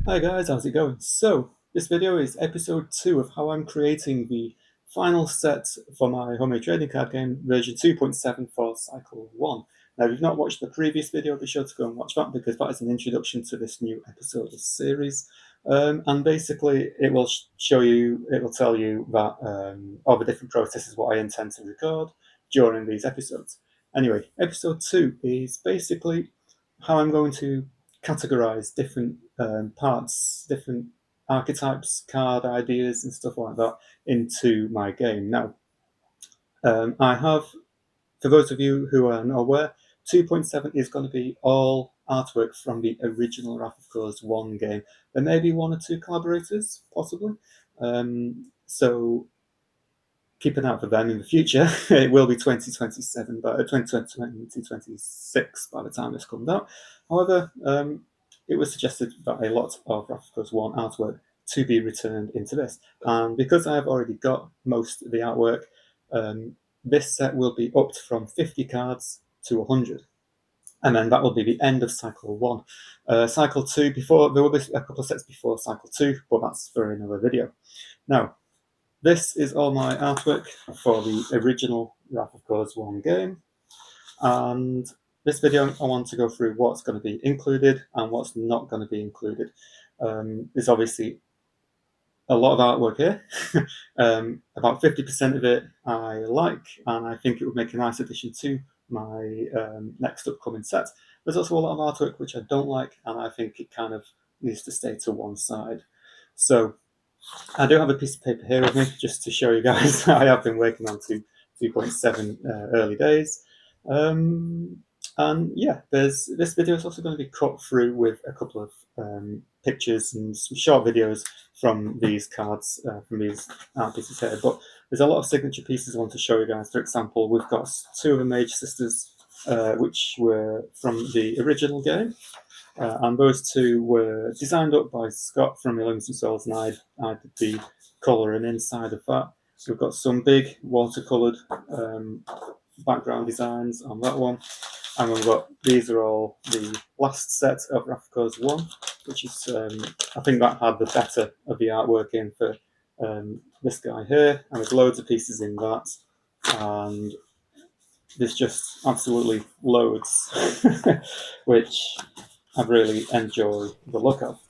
Hi guys, how's it going? So, this video is episode 2 of how I'm creating the final set for my homemade trading card game version 2.7 for cycle 1. Now, if you've not watched the previous video, be sure to go and watch that because that is an introduction to this new episode of the series. And basically, it will show you, it will tell you that all the different processes what I intend to record during these episodes. Anyway, episode 2 is basically how I'm going to categorize different parts, different archetypes, card ideas, and stuff like that into my game. Now, I have, for those of you who are not aware, 2.7 is going to be all artwork from the original Wrath of Khorne's 1 game. There may be 1 or 2 collaborators, possibly. So keep an eye out for them in the future. It will be 2027, but 2026 by the time this comes out. However, it was suggested that a lot of Wrath of Khorne's 1 artwork to be returned into this. And because I have already got most of the artwork, this set will be upped from 50 cards to 100. And then that will be the end of cycle 1. Cycle 2, before there will be a couple of sets before cycle 2, but that's for another video. Now, this is all my artwork for the original Wrath of Khorne's 1 game, and this video I want to go through what's going to be included and what's not going to be included. There's obviously a lot of artwork here. About 50% of it I like, and I think it would make a nice addition to my next upcoming set. There's also a lot of artwork which I don't like, and I think it kind of needs to stay to one side. So I do have a piece of paper here with me just to show you guys. I have been working on 2.7 early days. And yeah, this video is also going to be cut through with a couple of pictures and some short videos from these cards, from these art pieces here. But there's a lot of signature pieces I want to show you guys. For example, we've got 2 of the Mage Sisters, which were from the original game. And those 2 were designed up by Scott from Millions and Souls, and I did the colouring inside of that. So we've got some big watercoloured background designs on that one. And we've got, these are all the last set of Wrath of Khorne's 1, which is, I think that had the better of the artwork in for this guy here. And there's loads of pieces in that. And there's just absolutely loads, which I really enjoy the look of.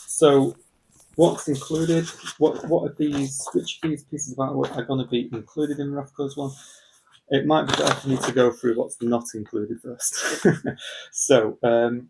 So what's included? What are these? Which of these pieces of artwork are going to be included in Wrath of Khorne's 1? It might be better for me to go through what's not included first. So, in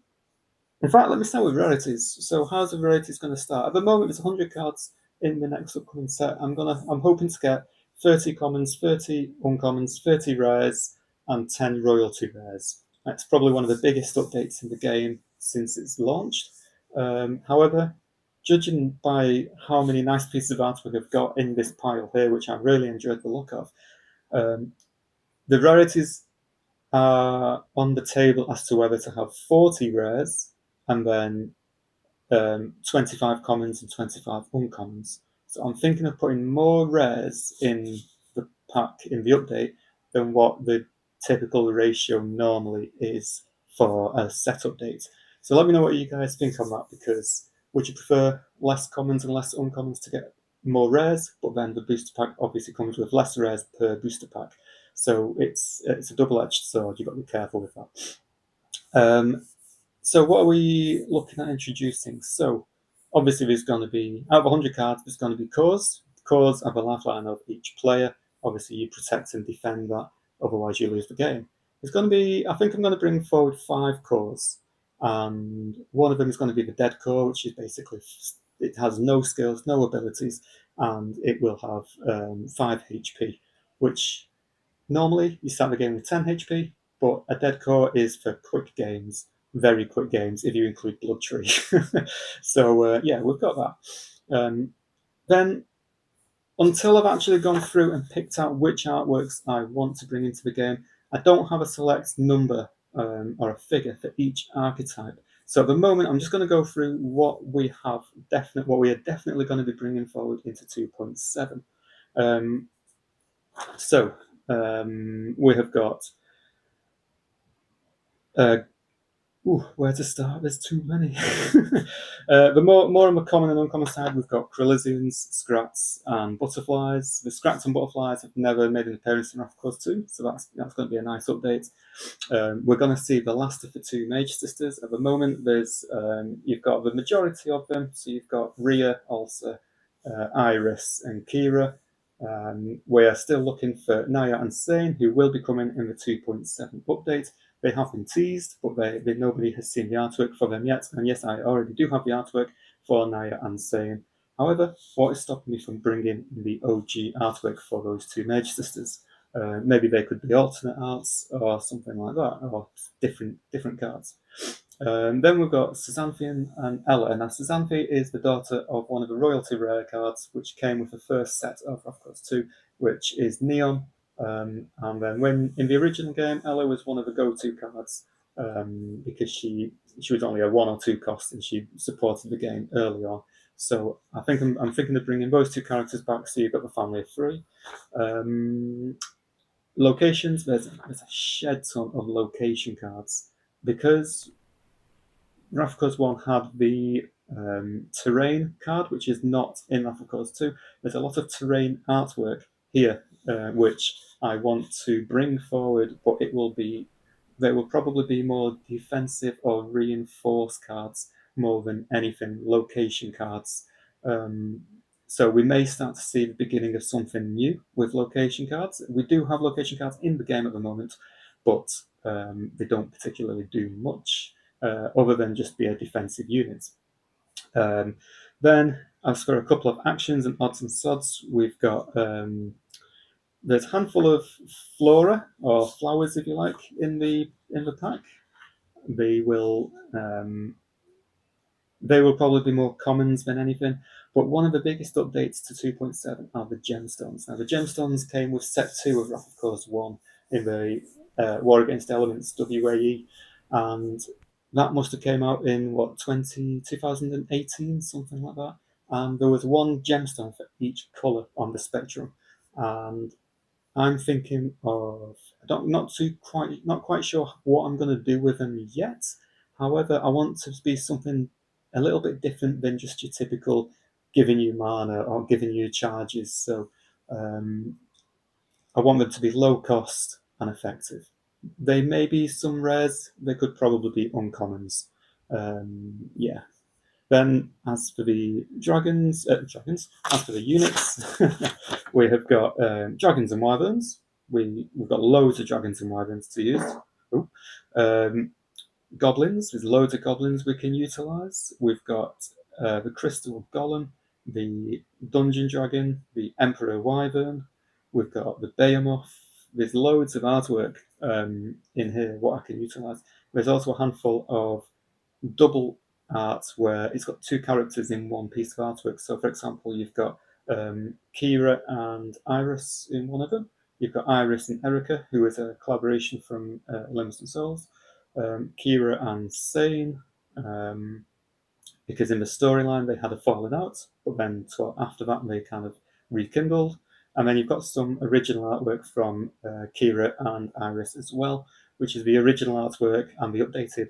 fact, let me start with rarities. So, how's the rarities going to start? At the moment, there's 100 cards in the next upcoming set. I'm hoping to get 30 commons, 30 uncommons, 30 rares, and 10 royalty rares. That's probably one of the biggest updates in the game since it's launched. However, judging by how many nice pieces of art we've got in this pile here, which I really enjoyed the look of, the rarities are on the table as to whether to have 40 rares and then 25 commons and 25 uncommons. So I'm thinking of putting more rares in the pack in the update than what the typical ratio normally is for a set update. So let me know what you guys think on that, because would you prefer less commons and less uncommons to get more rares, but then the booster pack obviously comes with less rares per booster pack. So it's a double-edged sword. You've got to be careful with that. So what are we looking at introducing? So obviously there's going to be, out of 100 cards, there's going to be cores. Cores have a lifeline of each player. Obviously you protect and defend that, otherwise you lose the game. There's going to be, I think I'm going to bring forward 5 cores. And one of them is going to be the dead core, which is basically, it has no skills, no abilities, and it will have 5 HP, which normally you start the game with 10 HP, but a dead core is for quick games, very quick games, if you include Blood Tree. So yeah, we've got that. Then, until I've actually gone through and picked out which artworks I want to bring into the game, I don't have a select number or a figure for each archetype. So at the moment, I'm just going to go through what we are definitely going to be bringing forward into 2.7. We have got Ooh, where to start? There's too many. The more on the common and uncommon side, we've got Krillisians, Scrats, and Butterflies. The Scrats and Butterflies have never made an appearance in Wrath of Course 2, so that's going to be a nice update. We're going to see the last of the two Mage Sisters. At the moment, there's you've got the majority of them, so you've got Rhea, Ulsa, Iris, and Kira. We are still looking for Naya and Sane, who will be coming in the 2.7 update. They have been teased, but nobody has seen the artwork for them yet. And yes, I already do have the artwork for Naya and Sane. However, what is stopping me from bringing the OG artwork for those two Mage Sisters? Maybe they could be alternate arts or something like that, or different cards. Then we've got Xanthian and Ella. Now, Xanthi is the daughter of one of the royalty rare cards, which came with the first set of Wrath of Course 2, which is Neon. And then when in the original game, Ella was one of the go-to cards because she was only a 1 or 2 cost and she supported the game early on. So I think I'm thinking of bringing those two characters back, so you've got the family of 3. Locations, there's a shed ton of location cards because Wrath of Course 1 had the terrain card, which is not in Wrath of Course 2. There's a lot of terrain artwork here, which I want to bring forward, but they will probably be more defensive or reinforced cards more than anything, location cards. So we may start to see the beginning of something new with location cards. We do have location cards in the game at the moment, but they don't particularly do much other than just be a defensive unit. Then, as for a couple of actions and odds and sods, we've got there's a handful of flora or flowers, if you like, in the pack. They will probably be more commons than anything. But one of the biggest updates to 2.7 are the gemstones. Now, the gemstones came with set 2 of Wrath of Course 1 in the War Against Elements WAE, and that must have came out in, 2018, something like that. And there was one gemstone for each colour on the spectrum. And I'm thinking of not quite sure what I'm going to do with them yet. However, I want to be something a little bit different than just your typical giving you mana or giving you charges. So I want them to be low cost and effective. They may be some rares. They could probably be uncommons. Yeah. Then, as for the dragons, as for the units, we have got dragons and wyverns. We've got loads of dragons and wyverns to use. Goblins, there's loads of goblins we can utilize. We've got the Crystal Golem, the Dungeon Dragon, the Emperor Wyvern. We've got the Behemoth. There's loads of artwork in here what I can utilize. There's also a handful of double art where it's got 2 characters in one piece of artwork. So, for example, you've got Kira and Iris in one of them. You've got Iris and Erica, who is a collaboration from Lemons and Souls. Kira and Sane, because in the storyline they had a falling out, but then after that they kind of rekindled. And then you've got some original artwork from Kira and Iris as well, which is the original artwork and the updated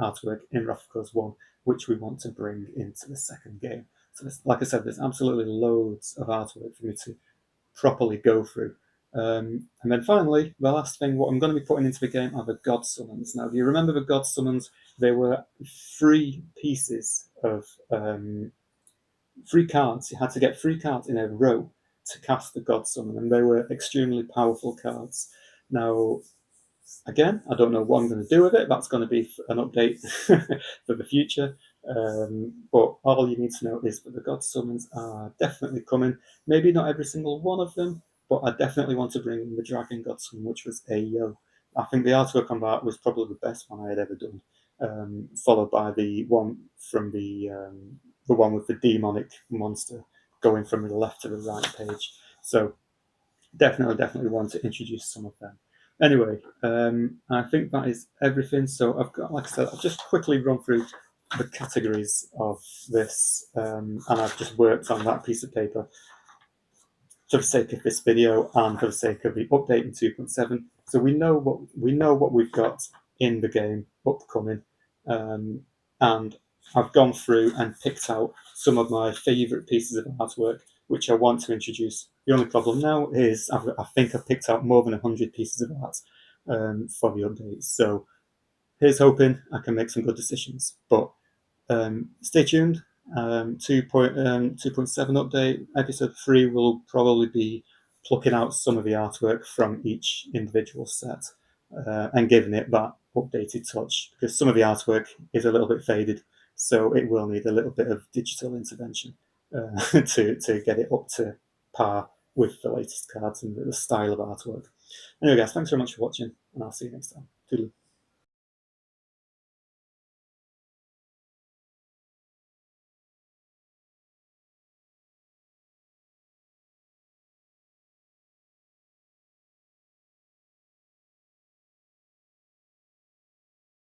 artwork in Wrath of Course 1, which we want to bring into the second game. So, like I said, there's absolutely loads of artwork for me to properly go through. And then finally, the last thing, what I'm going to be putting into the game are the God Summons. Now, do you remember the God Summons? They were 3 pieces of 3 cards. You had to get 3 cards in a row to cast the God Summon, and they were extremely powerful cards. Now, again, I don't know what I'm going to do with it. That's going to be an update for the future. But all you need to know is that the God Summons are definitely coming. Maybe not every single one of them, but I definitely want to bring in the Dragon God Summon, which was Ayo. I think the artwork on that was probably the best one I had ever done, followed by the one from the one with the demonic monster going from the left to the right page. So definitely want to introduce some of them. Anyway, I think that is everything. So I've got, like I said, I've just quickly run through the categories of this, and I've just worked on that piece of paper for the sake of this video and for the sake of the update in 2.7. So we know what we've got in the game upcoming. and I've gone through and picked out some of my favourite pieces of artwork which I want to introduce. The only problem now is I think I've picked out more than 100 pieces of art for the updates. So here's hoping I can make some good decisions. But stay tuned. 2.7 update, episode 3 will probably be plucking out some of the artwork from each individual set and giving it that updated touch, because some of the artwork is a little bit faded, so it will need a little bit of digital intervention to get it up to par with the latest cards and the style of artwork. Anyway, guys, thanks very much for watching, and I'll see you next time. Toodaloo.